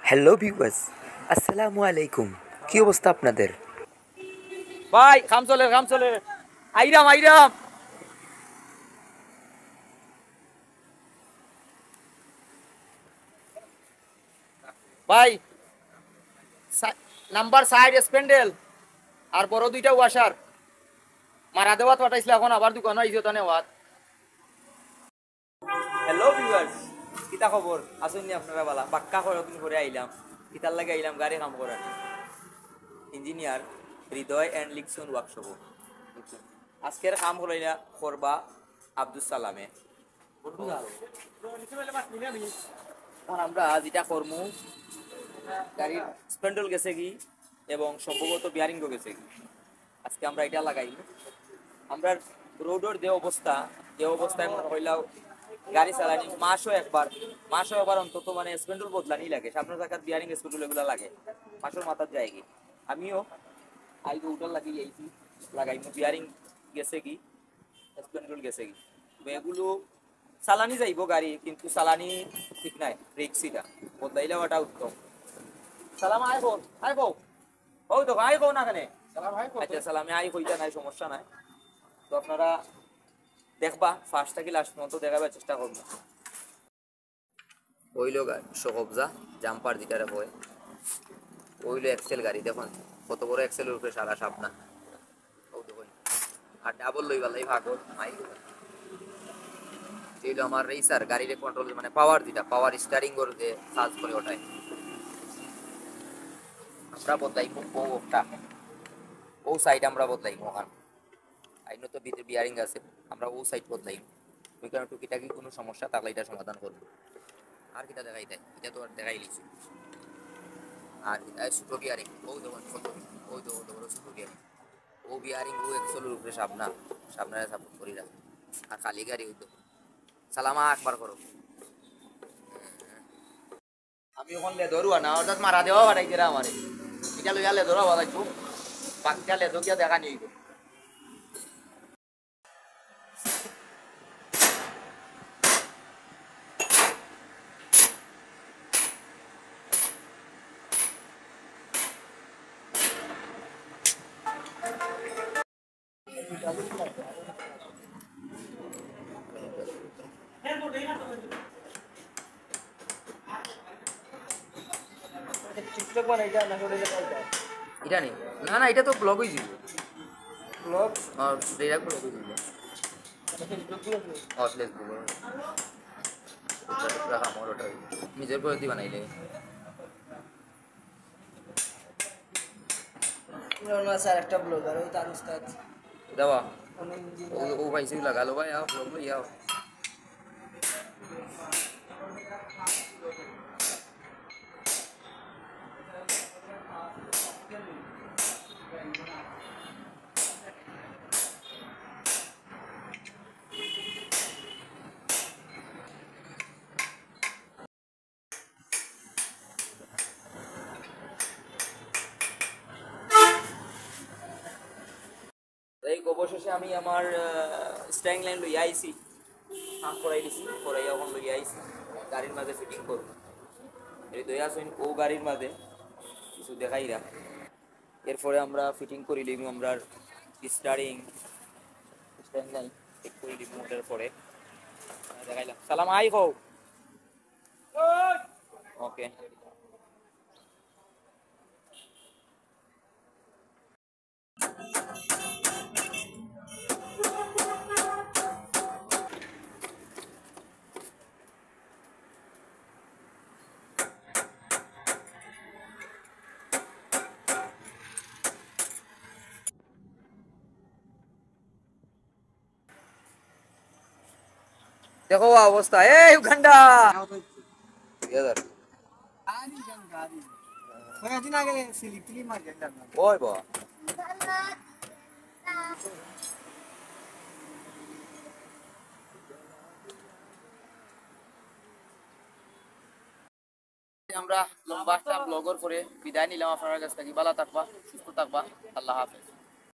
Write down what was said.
Hello viewers, আসসালামু আলাইকুম। কি অবস্থা আপনাদের? ভাই কাম চলে আইরাম আইরাম ভাই নাম্বার সাইড স্পেন্ডেল আর বড় দুইটা ওয়াশার মারা দেওয়াত পাঠাইছিল এখন আবার দোকান আইছে তো নেওয়াত। হ্যালো ভিউয়ার্স, কিতা খবর আসুন নি আপনারা বালা পাক্কা কয়েকদিন করে আইলাম কিতার লাগে আইলাম গাড়ি কাম করার ইঞ্জিনিয়ার হৃদয় অ্যান্ড লিকসন ওয়ার্কশপ। আজকের কাম হলাইলা করবা আব্দুল সালামে। এখন আমরা যেটা করমু গাড়ির স্পেন্ডল গেছে কি এবং সম্ভবত বিয়ারিংও গেছে কি, আজকে আমরা এটা লাগাই। আমরা রোডের যে অবস্থায় মনে হইলাও গাড়ি চালানি মাসও একবার অন্তত মানে স্পেন্ডল বদলানি লাগে, সামনের জায়গার বিয়ারিং স্পেন্ডল এগুলো লাগে মাসের মাথার যায় কি। আমিও আই উঠার লাগিয়ে আইছি লাগাই বিয়ারিং গেছে কি স্পেন্ডল গেছে কি, এগুলো চালানি যাইব গাড়ি কিন্তু চালানি ঠিক নাই, রিক্সিটা বদলাইলে ওটা উত্তম। সালাম আইব ও তো আইব না কেন আচ্ছা সালামে আই হইতা নাই সমস্যা নাই। তো আপনারা দেখবা ফার্স্ট থেকে লাস্ট পর্যন্ত দেখাবার চেষ্টা করবো। ওইলো সকবজা জাম্পার যেটা হয় ওইলো এক্সেল গাড়ি দেখুন কত বড় এক্সেল উপরে সারা সাপনা আর ডাবল লইবা লাই ভাগ যেগুলো আমার রেসার গাড়ির কন্ট্রোল মানে পাওয়ার যেটা পাওয়ার স্টারিং ওর যে সার্চ করে ওঠায় আমরা বদলাই ওটা ও সাইড আমরা বদলাই ওখান আইনো তো ভিতরে বিয়ারিং আছে আমরা ও সাইড বদলাই ওই কারণে টুকিটাকি কোনো সমস্যা থাকলে এটা সমাধান করবো। আর কিটা দেখাই দেয় এটা তো আর দেখাই লিখছি। আর ছোটো বিয়ারিং ও দেখুন ওই তো বড় ছোটো বিয়ারিং ও বিয়ারিং ও একশোর উপরে সাবনারে সাপোর্ট করি রাখে আর খালি গাড়ি ওই তো সালামা একবার করো। আমি ওখান লেদরুয়া না অর্থাৎ মারা দেওয়া বাড়াই দিরা আমারে এটা লইয়া লেদরা বাড়াইছো বাকিটা লেদর গিয়া দেখা নিয়ে এটা নেই না না এটা তো ব্লগ হয়ে যাবে ব্লগ আর ডাইরেক্ট ব্লগ হয়ে যাবে আর ফেসবুক রাখা মোর ওটা নিজের করে দি বানাইলে স্যার একটা ব্লগার ও তার উস্তাদ দাও ও ভাই সে লাগালো ভাই आओ ब्लॉग में आओ। এই অবশেষে আমি আমার স্ট্যাং লাইন লইয়া আইছি কাম করাই দিছি করাইয়া এখন লইয়া আইছি গাড়ির মাঝে ফিটিং করবো। এই দয়া আসুন ও গাড়ির মাঝে কিছু দেখাইরা এরপরে আমরা ফিটিং করি লিম আমরা স্টারিং স্ট্যাং লাইন ঠিক করে লিম ওটার পরে দেখাইলাম সালাম আই হো ওকে। দেখো অবস্থা এই উগান্ডা ওই বা আমরা লম্বা একটা ব্লগের পরে বিদায় নিলাম আপনার কাছ থেকে। ভালো থাকবা সুস্থ থাকবা, আল্লাহ হাফেজ।